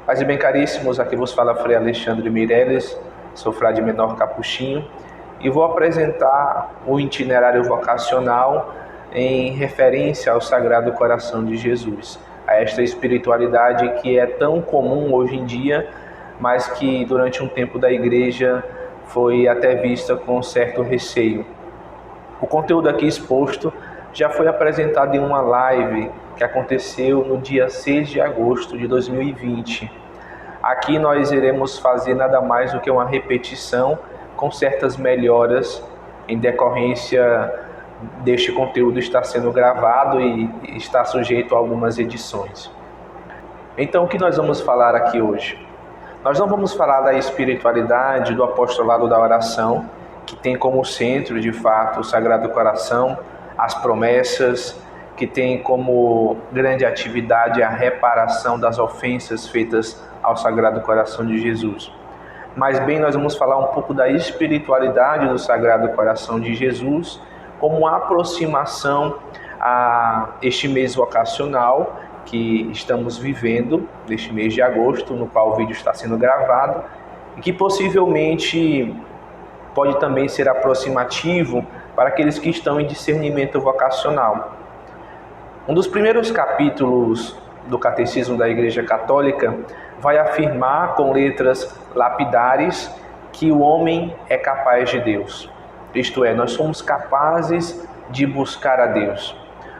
Paz e bem, caríssimos, aqui vos fala Frei Alexandre Meireles, sou frade menor capuchinho e vou apresentar o itinerário vocacional em referência ao Sagrado Coração de Jesus, a esta espiritualidade que é tão comum hoje em dia, mas que durante um tempo da Igreja foi até vista com certo receio. O conteúdo aqui exposto já foi apresentado em uma live que aconteceu no dia 6 de agosto de 2020. Aqui nós iremos fazer nada mais do que uma repetição com certas melhoras em decorrência deste conteúdo estar sendo gravado e está sujeito a algumas edições. Então, o que nós vamos falar aqui hoje? Nós não vamos falar da espiritualidade do apostolado da oração, que tem como centro, de fato, o Sagrado Coração, as promessas, que tem como grande atividade a reparação das ofensas feitas ao Sagrado Coração de Jesus. Mas bem, nós vamos falar um pouco da espiritualidade do Sagrado Coração de Jesus, como uma aproximação a este mês vocacional que estamos vivendo, neste mês de agosto, no qual o vídeo está sendo gravado, e que possivelmente pode também ser aproximativo para aqueles que estão em discernimento vocacional. Um dos primeiros capítulos do Catecismo da Igreja Católica vai afirmar com letras lapidares que o homem é capaz de Deus. Isto é, nós somos capazes de buscar a Deus.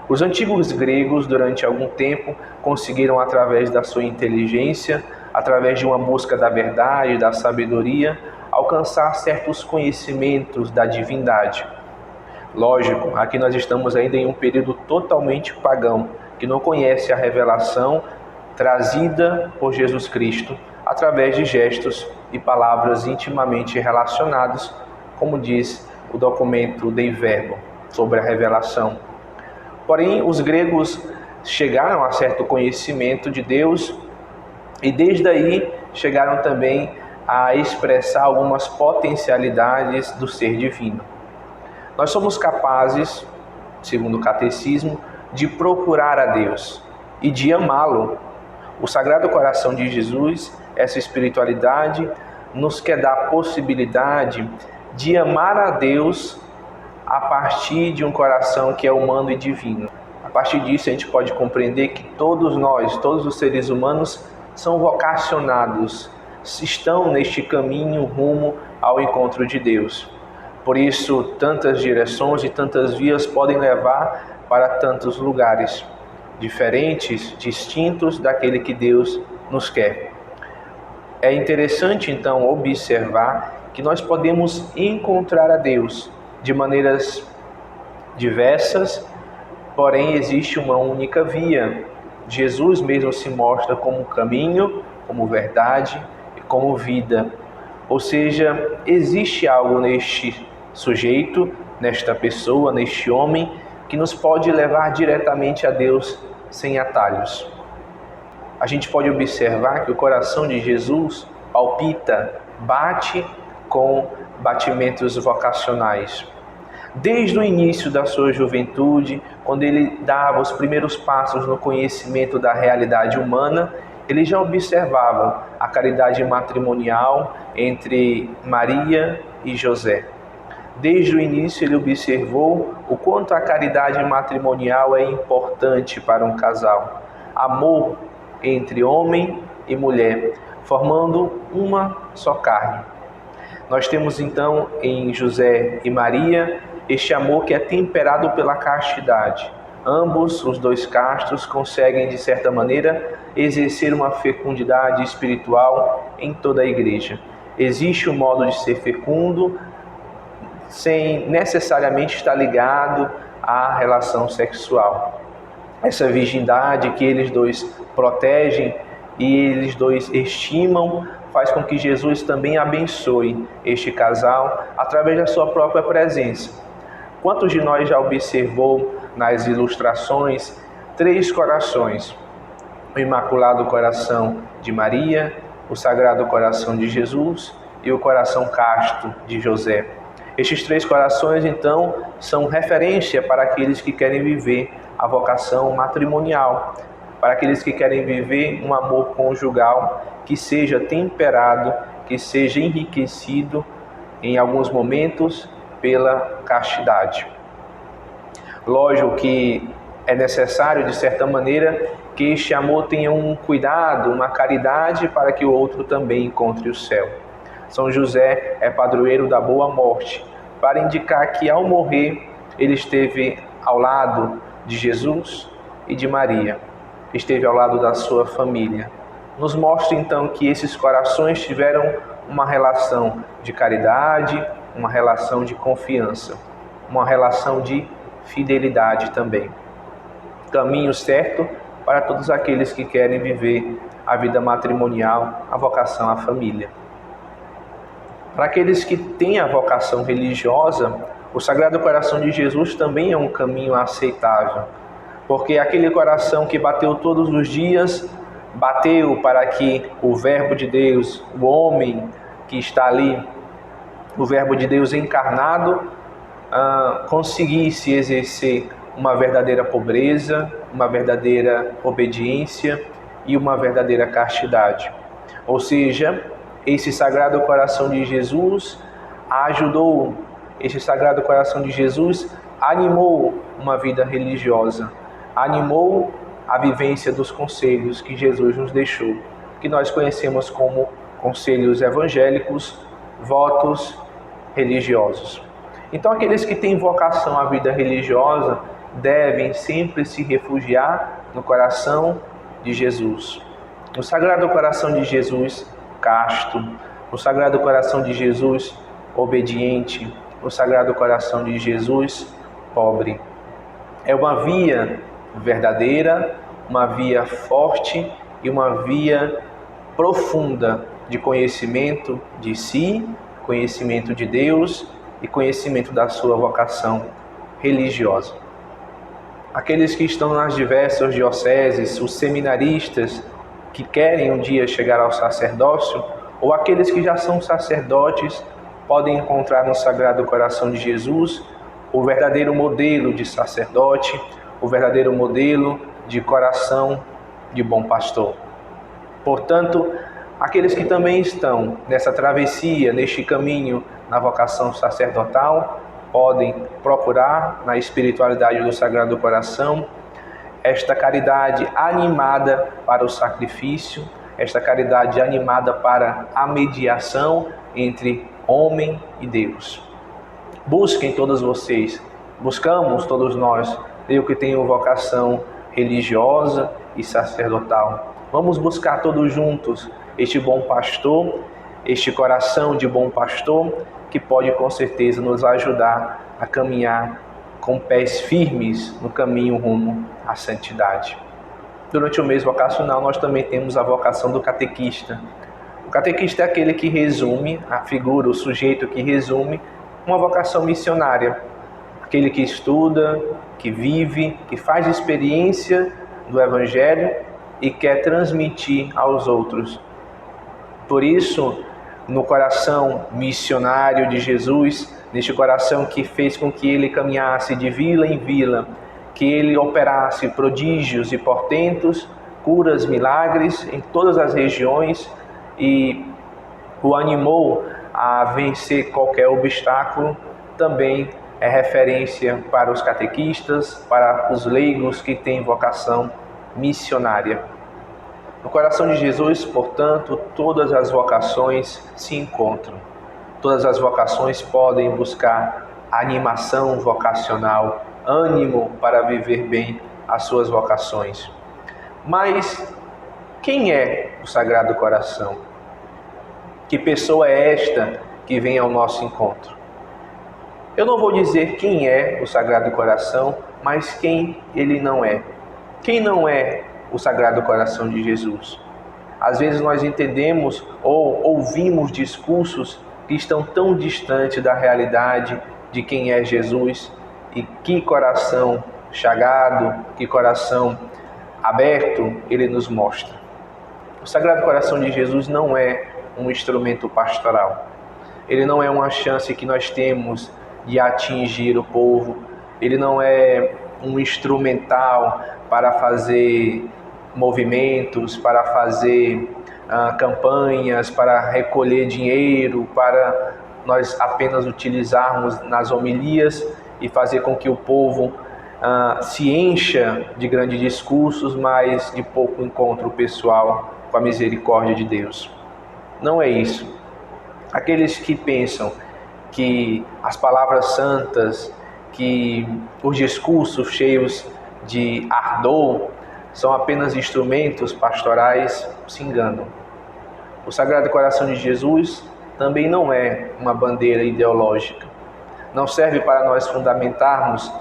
Os antigos gregos, durante algum tempo, conseguiram, através da sua inteligência, através de uma busca da verdade, da sabedoria, alcançar certos conhecimentos da divindade. Lógico, aqui nós estamos ainda em um período totalmente pagão, que não conhece a revelação trazida por Jesus Cristo através de gestos e palavras intimamente relacionados, como diz o documento Dei Verbo sobre a revelação. Porém, os gregos chegaram a certo conhecimento de Deus e desde aí chegaram também a expressar algumas potencialidades do ser divino. Nós somos capazes, segundo o Catecismo, de procurar a Deus e de amá-lo. O Sagrado Coração de Jesus, essa espiritualidade, nos quer dar a possibilidade de amar a Deus a partir de um coração que é humano e divino. A partir disso, a gente pode compreender que todos nós, todos os seres humanos, são vocacionados, estão neste caminho rumo ao encontro de Deus. Por isso, tantas direções e tantas vias podem levar para tantos lugares diferentes, distintos daquele que Deus nos quer. É interessante, então, observar que nós podemos encontrar a Deus de maneiras diversas, porém existe uma única via. Jesus mesmo se mostra como caminho, como verdade e como vida. Ou seja, existe algo neste sujeito, nesta pessoa, neste homem, que nos pode levar diretamente a Deus sem atalhos. A gente pode observar que o coração de Jesus palpita, bate com batimentos vocacionais. Desde o início da sua juventude, quando ele dava os primeiros passos no conhecimento da realidade humana, ele já observava a caridade matrimonial entre Maria e José. Desde o início ele observou o quanto a caridade matrimonial é importante para um casal. Amor entre homem e mulher, formando uma só carne. Nós temos então em José e Maria este amor que é temperado pela castidade. Ambos, os dois castos, conseguem de certa maneira exercer uma fecundidade espiritual em toda a igreja. Existe um modo de ser fecundo sem necessariamente estar ligado à relação sexual. Essa virgindade que eles dois protegem e eles dois estimam faz com que Jesus também abençoe este casal através da sua própria presença. Quantos de nós já observou nas ilustrações 3 corações? O Imaculado Coração de Maria, o Sagrado Coração de Jesus e o Coração Casto de José. Estes 3 corações, então, são referência para aqueles que querem viver a vocação matrimonial, para aqueles que querem viver um amor conjugal que seja temperado, que seja enriquecido em alguns momentos pela castidade. Lógico que é necessário, de certa maneira, que este amor tenha um cuidado, uma caridade para que o outro também encontre o céu. São José é padroeiro da boa morte, para indicar que ao morrer ele esteve ao lado de Jesus e de Maria, esteve ao lado da sua família. Nos mostra então que esses corações tiveram uma relação de caridade, uma relação de confiança, uma relação de fidelidade também. Caminho certo para todos aqueles que querem viver a vida matrimonial, a vocação à família. Para aqueles que têm a vocação religiosa, o Sagrado Coração de Jesus também é um caminho aceitável, porque aquele coração que bateu todos os dias, bateu para que o Verbo de Deus, o homem que está ali, o Verbo de Deus encarnado, conseguisse exercer uma verdadeira pobreza, uma verdadeira obediência e uma verdadeira castidade. Ou seja, esse Sagrado Coração de Jesus ajudou, esse Sagrado Coração de Jesus animou uma vida religiosa, animou a vivência dos conselhos que Jesus nos deixou, que nós conhecemos como conselhos evangélicos, votos religiosos. Então, aqueles que têm vocação à vida religiosa devem sempre se refugiar no coração de Jesus. No Sagrado Coração de Jesus, casto. No Sagrado Coração de Jesus, obediente. No Sagrado Coração de Jesus, pobre. É uma via verdadeira, uma via forte e uma via profunda de conhecimento de si, conhecimento de Deus e conhecimento da sua vocação religiosa. Aqueles que estão nas diversas dioceses, os seminaristas que querem um dia chegar ao sacerdócio, ou aqueles que já são sacerdotes, podem encontrar no Sagrado Coração de Jesus o verdadeiro modelo de sacerdote, o verdadeiro modelo de coração de bom pastor. Portanto, aqueles que também estão nessa travessia, neste caminho, na vocação sacerdotal, podem procurar na espiritualidade do Sagrado Coração esta caridade animada para o sacrifício, esta caridade animada para a mediação entre homem e Deus. Busquem todos vocês, buscamos todos nós, eu que tenho vocação religiosa e sacerdotal. Vamos buscar todos juntos este bom pastor, este coração de bom pastor, que pode com certeza nos ajudar a caminhar com pés firmes no caminho rumo à santidade. Durante o mês vocacional nós também temos a vocação do catequista. O catequista é aquele que resume, a figura, o sujeito que resume uma vocação missionária. Aquele que estuda, que vive, que faz experiência do Evangelho e quer transmitir aos outros. Por isso, no coração missionário de Jesus, neste coração que fez com que ele caminhasse de vila em vila, que ele operasse prodígios e portentos, curas, milagres em todas as regiões e o animou a vencer qualquer obstáculo, também é referência para os catequistas, para os leigos que têm vocação missionária. No coração de Jesus, portanto, todas as vocações se encontram. Todas as vocações podem buscar animação vocacional, ânimo para viver bem as suas vocações. Mas quem é o Sagrado Coração? Que pessoa é esta que vem ao nosso encontro? Eu não vou dizer quem é o Sagrado Coração, mas quem ele não é. Quem não é o Sagrado Coração de Jesus? Às vezes nós entendemos ou ouvimos discursos que estão tão distantes da realidade de quem é Jesus e que coração chagado, que coração aberto ele nos mostra. O Sagrado Coração de Jesus não é um instrumento pastoral. Ele não é uma chance que nós temos de atingir o povo. Ele não é um instrumental para fazer movimentos, para fazer campanhas, para recolher dinheiro, para nós apenas utilizarmos nas homilias e fazer com que o povo se encha de grandes discursos, mas de pouco encontro pessoal com a misericórdia de Deus. Não é isso. Aqueles que pensam que as palavras santas, que os discursos cheios de ardor são apenas instrumentos pastorais, se enganam. O Sagrado Coração de Jesus também não é uma bandeira ideológica. Não serve para nós fundamentarmos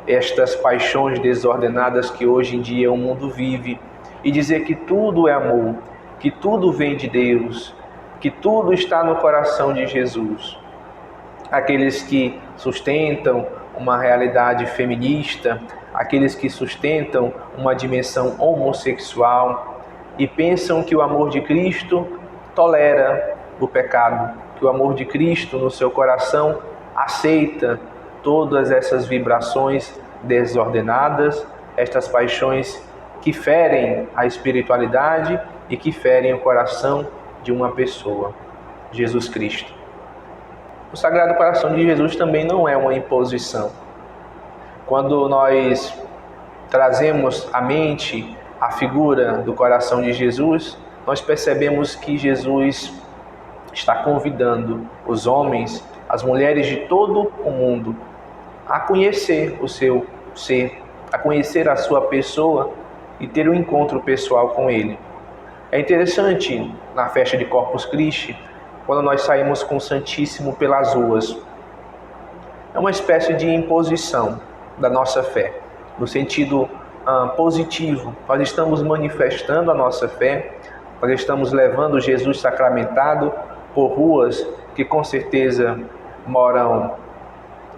estas paixões desordenadas que hoje em dia o mundo vive e dizer que tudo é amor, que tudo vem de Deus, que tudo está no coração de Jesus. Aqueles que sustentam uma realidade feminista, aqueles que sustentam uma dimensão homossexual e pensam que o amor de Cristo tolera o pecado, que o amor de Cristo no seu coração aceita todas essas vibrações desordenadas, estas paixões que ferem a espiritualidade e que ferem o coração de uma pessoa, Jesus Cristo. O Sagrado Coração de Jesus também não é uma imposição. Quando nós trazemos à mente a figura do coração de Jesus, nós percebemos que Jesus está convidando os homens, as mulheres de todo o mundo a conhecer o seu ser, a conhecer a sua pessoa e ter um encontro pessoal com Ele. É interessante, na festa de Corpus Christi, quando nós saímos com o Santíssimo pelas ruas. É uma espécie de imposição da nossa fé, no sentido positivo. Nós estamos manifestando a nossa fé, nós estamos levando Jesus sacramentado por ruas que com certeza moram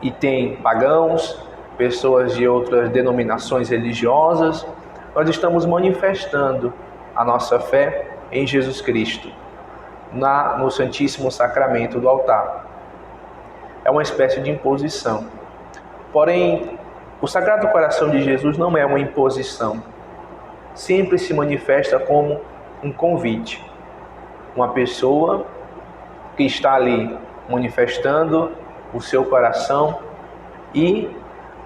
e tem pagãos, pessoas de outras denominações religiosas. Nós estamos manifestando a nossa fé em Jesus Cristo, no Santíssimo Sacramento do altar. É uma espécie de imposição. Porém, o Sagrado Coração de Jesus não é uma imposição. Sempre se manifesta como um convite. Uma pessoa que está ali manifestando o seu coração, e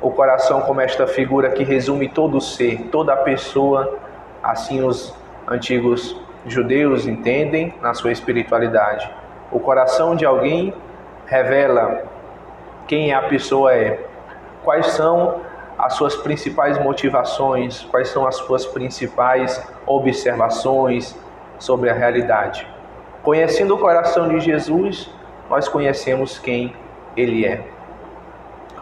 o coração como esta figura que resume todo o ser, toda a pessoa, assim os antigos judeus entendem na sua espiritualidade. O coração de alguém revela quem a pessoa é, quais são as suas principais motivações, quais são as suas principais observações sobre a realidade. Conhecendo o coração de Jesus, nós conhecemos quem Ele é.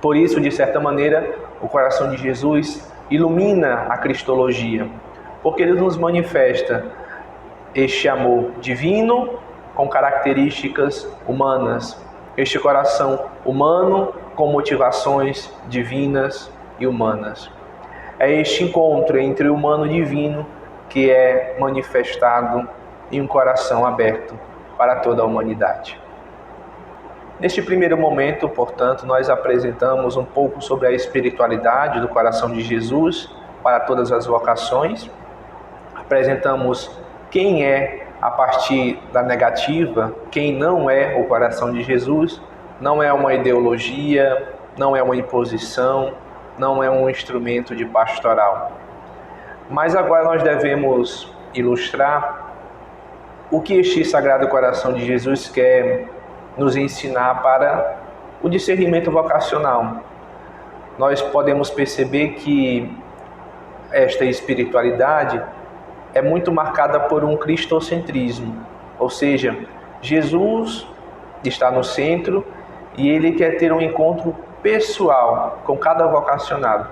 Por isso, de certa maneira, o coração de Jesus ilumina a cristologia, porque ele nos manifesta este amor divino com características humanas, este coração humano com motivações divinas e humanas. É este encontro entre o humano e o divino que é manifestado em um coração aberto para toda a humanidade. Neste primeiro momento, portanto, nós apresentamos um pouco sobre a espiritualidade do coração de Jesus para todas as vocações. Apresentamos quem é, a partir da negativa, quem não é o coração de Jesus. Não é uma ideologia, não é uma imposição, não é um instrumento de pastoral. Mas agora nós devemos ilustrar o que este Sagrado Coração de Jesus quer nos ensinar para o discernimento vocacional. Nós podemos perceber que esta espiritualidade é muito marcada por um cristocentrismo, ou seja, Jesus está no centro e ele quer ter um encontro pessoal com cada vocacionado.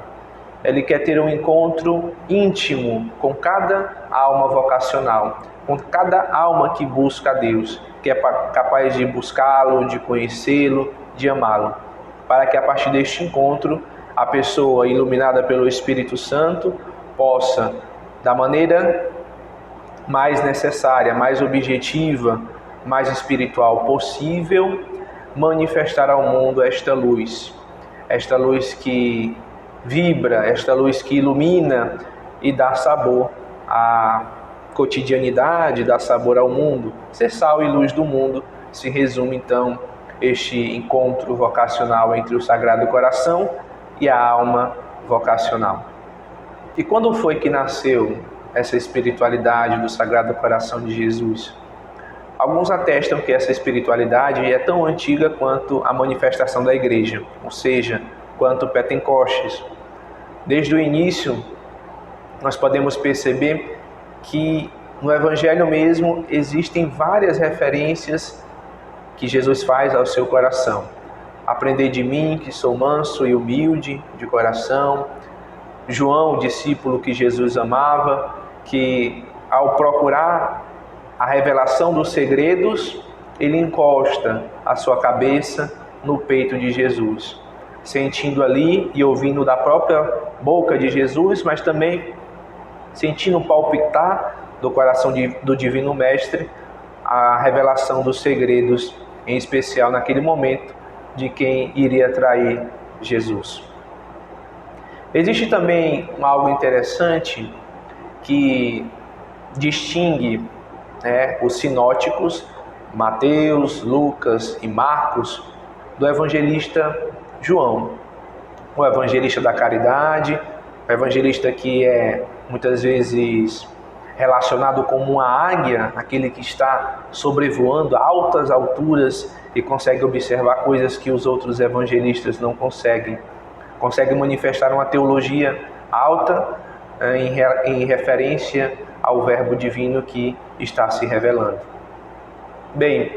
Ele quer ter um encontro íntimo com cada alma vocacional, com cada alma que busca a Deus, que é capaz de buscá-lo, de conhecê-lo, de amá-lo, para que a partir deste encontro a pessoa iluminada pelo Espírito Santo possa, da maneira mais necessária, mais objetiva, mais espiritual possível, manifestar ao mundo esta luz que vibra, esta luz que ilumina e dá sabor a cotidianidade, dar sabor ao mundo. Ser sal e luz do mundo se resume então este encontro vocacional entre o Sagrado Coração e a alma vocacional. E quando foi que nasceu essa espiritualidade do Sagrado Coração de Jesus? Alguns atestam que essa espiritualidade é tão antiga quanto a manifestação da Igreja, ou seja, quanto Pentecostes. Desde o início, nós podemos perceber que no Evangelho mesmo existem várias referências que Jesus faz ao seu coração. Aprendei de mim, que sou manso e humilde de coração. João, o discípulo que Jesus amava, que ao procurar a revelação dos segredos, ele encosta a sua cabeça no peito de Jesus, sentindo ali e ouvindo da própria boca de Jesus, mas também sentindo palpitar do coração do Divino Mestre a revelação dos segredos, em especial naquele momento de quem iria trair Jesus. Existe também algo interessante que distingue os sinóticos, Mateus, Lucas e Marcos, do evangelista João. O evangelista da caridade, o evangelista que é muitas vezes relacionado como uma águia, aquele que está sobrevoando altas alturas e consegue observar coisas que os outros evangelistas não conseguem. Consegue manifestar uma teologia alta em referência ao Verbo Divino que está se revelando. Bem,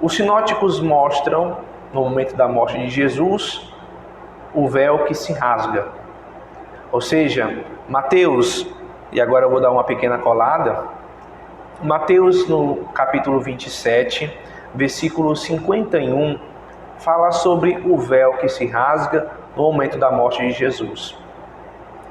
os sinóticos mostram, no momento da morte de Jesus, o véu que se rasga. Ou seja, Mateus, e agora eu vou dar uma pequena colada, Mateus no capítulo 27, versículo 51, fala sobre o véu que se rasga no momento da morte de Jesus.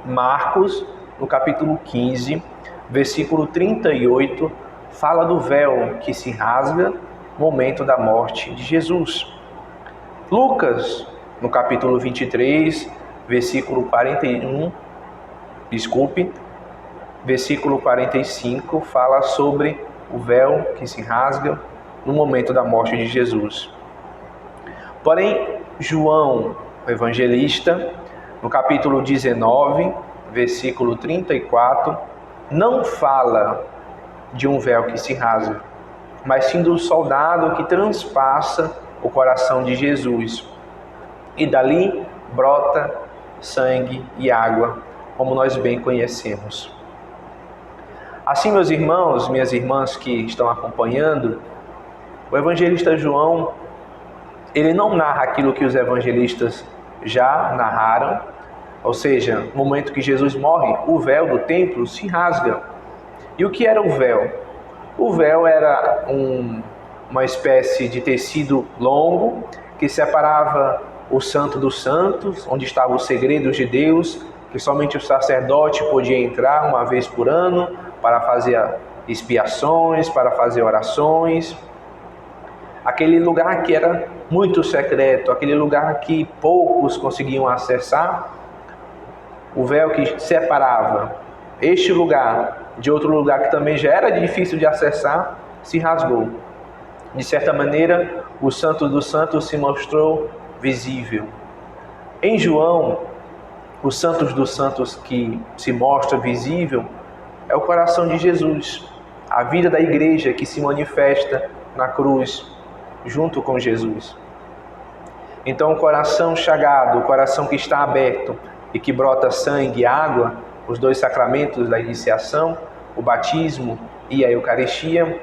Marcos, no capítulo 15, versículo 38, fala do véu que se rasga no momento da morte de Jesus. Lucas, no capítulo 23, versículo 45, fala sobre o véu que se rasga no momento da morte de Jesus. Porém, João, o evangelista, no capítulo 19, versículo 34, não fala de um véu que se rasga, mas sim do soldado que transpassa o coração de Jesus. E dali brota sangue e água, como nós bem conhecemos. Assim, meus irmãos, minhas irmãs que estão acompanhando, o evangelista João, ele não narra aquilo que os evangelistas já narraram, ou seja, no momento que Jesus morre, o véu do templo se rasga. E o que era o véu? O véu era uma espécie de tecido longo que separava o Santo dos Santos, onde estavam os segredos de Deus, que somente o sacerdote podia entrar uma vez por ano para fazer expiações, para fazer orações. Aquele lugar que era muito secreto, aquele lugar que poucos conseguiam acessar, o véu que separava este lugar de outro lugar que também já era difícil de acessar, se rasgou. De certa maneira, o Santo dos Santos se mostrou visível. Em João, o Santo dos Santos que se mostra visível é o coração de Jesus, a vida da igreja que se manifesta na cruz, junto com Jesus. Então, o coração chagado, o coração que está aberto e que brota sangue e água, os dois sacramentos da iniciação, o batismo e a Eucaristia,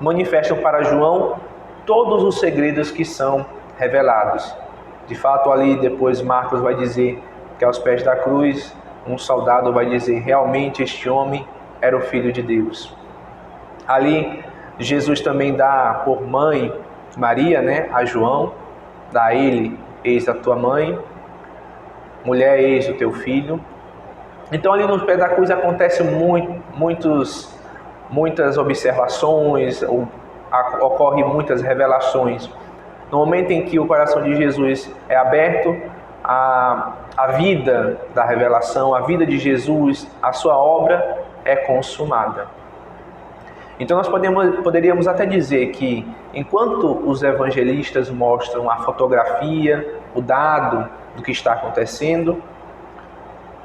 manifestam para João todos os segredos que são revelados. De fato, ali depois Marcos vai dizer que aos pés da cruz, um soldado vai dizer, realmente este homem era o Filho de Deus. Ali, Jesus também dá por mãe Maria, a João, dá a ele, eis a tua mãe, mulher, eis o teu filho. Então ali no pé da cruz acontecem muitas observações, ocorrem muitas revelações. No momento em que o coração de Jesus é aberto, a vida da revelação, a vida de Jesus, a sua obra é consumada. Então nós poderíamos até dizer que, enquanto os evangelistas mostram a fotografia, o dado do que está acontecendo,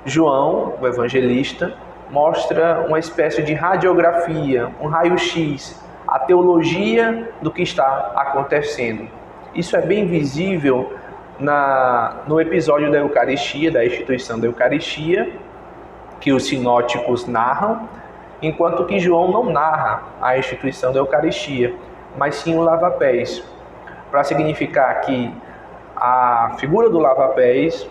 João, o evangelista, mostra uma espécie de radiografia, um raio-x, a teologia do que está acontecendo. Isso é bem visível no episódio da Eucaristia, da instituição da Eucaristia, que os sinóticos narram, enquanto que João não narra a instituição da Eucaristia, mas sim o lava-pés, para significar que a figura do lava-pés,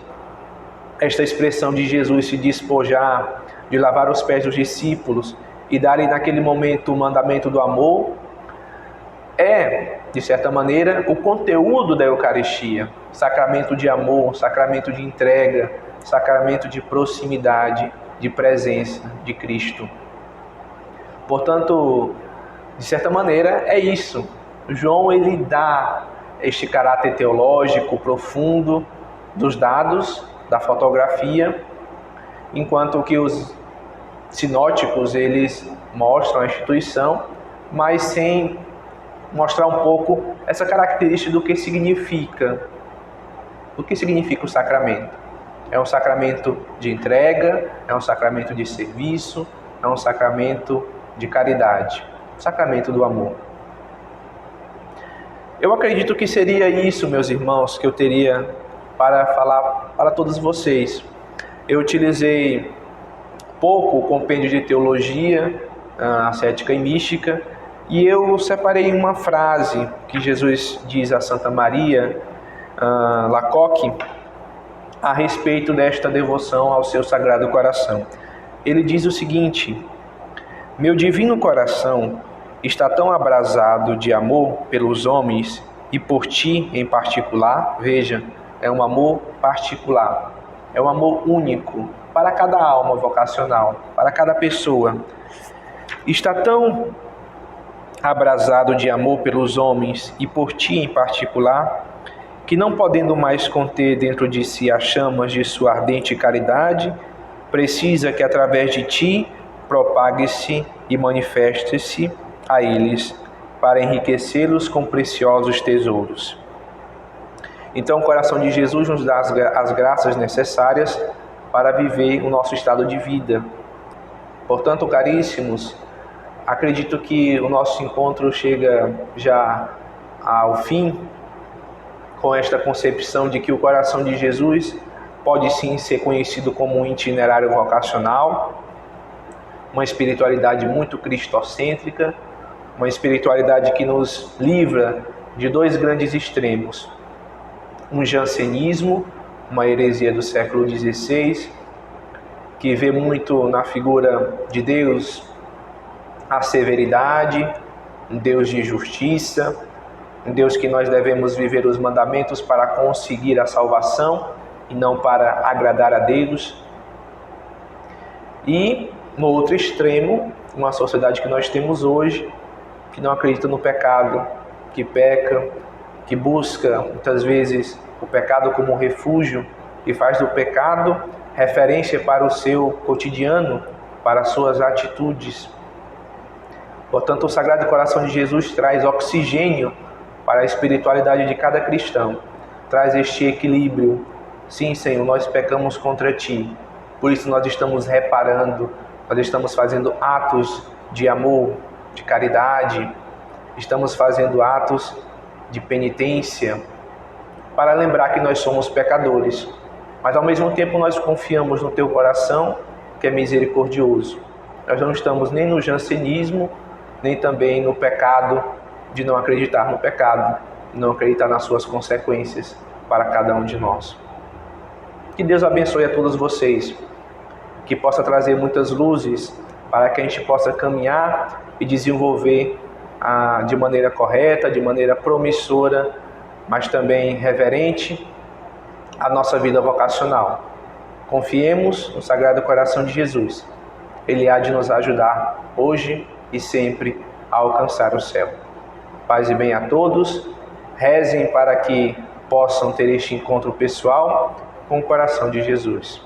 esta expressão de Jesus se despojar, de lavar os pés dos discípulos e dar-lhe naquele momento o mandamento do amor, é, de certa maneira, o conteúdo da Eucaristia, sacramento de amor, sacramento de entrega, sacramento de proximidade, de presença de Cristo. Portanto, de certa maneira, é isso. João, ele dá este caráter teológico profundo dos dados, da fotografia, enquanto que os sinóticos, eles mostram a instituição, mas sem mostrar um pouco essa característica do que significa o sacramento. É um sacramento de entrega, é um sacramento de serviço, é um sacramento de caridade, sacramento do amor. Eu acredito que seria isso, meus irmãos, que eu teria para falar para todos vocês. Eu utilizei pouco o compêndio de teologia, ascética e mística, e eu separei uma frase que Jesus diz a Santa Maria Lacoque a respeito desta devoção ao seu Sagrado Coração. Ele diz o seguinte: meu divino coração está tão abrasado de amor pelos homens e por ti em particular. Veja, é um amor particular, é um amor único para cada alma vocacional, para cada pessoa. Está tão abrasado de amor pelos homens e por ti em particular, que não podendo mais conter dentro de si as chamas de sua ardente caridade, precisa que através de ti propague-se e manifeste-se a eles, para enriquecê-los com preciosos tesouros. Então o coração de Jesus nos dá as graças necessárias para viver o nosso estado de vida. Portanto, caríssimos, acredito que o nosso encontro chega já ao fim, com esta concepção de que o coração de Jesus pode sim ser conhecido como um itinerário vocacional, uma espiritualidade muito cristocêntrica, uma espiritualidade que nos livra de dois grandes extremos: um jansenismo, uma heresia do século XVI, que vê muito na figura de Deus a severidade, um Deus de justiça, um Deus que nós devemos viver os mandamentos para conseguir a salvação e não para agradar a Deus. E, no outro extremo, uma sociedade que nós temos hoje, que não acredita no pecado, que peca, que busca, muitas vezes, o pecado como refúgio e faz do pecado referência para o seu cotidiano, para as suas atitudes. Portanto, o Sagrado Coração de Jesus traz oxigênio para a espiritualidade de cada cristão, traz este equilíbrio. Sim, Senhor, nós pecamos contra Ti, por isso nós estamos reparando, nós estamos fazendo atos de amor, de caridade, estamos fazendo atos de penitência, para lembrar que nós somos pecadores, mas ao mesmo tempo nós confiamos no Teu coração, que é misericordioso. Nós não estamos nem no jansenismo, nem também no pecado, de não acreditar no pecado, não acreditar nas suas consequências para cada um de nós. Que Deus abençoe a todos vocês, que possa trazer muitas luzes para que a gente possa caminhar e desenvolver de maneira correta, de maneira promissora, mas também reverente, a nossa vida vocacional. Confiemos no Sagrado Coração de Jesus. Ele há de nos ajudar hoje e sempre a alcançar o céu. Paz e bem a todos. Rezem para que possam ter este encontro pessoal com o coração de Jesus.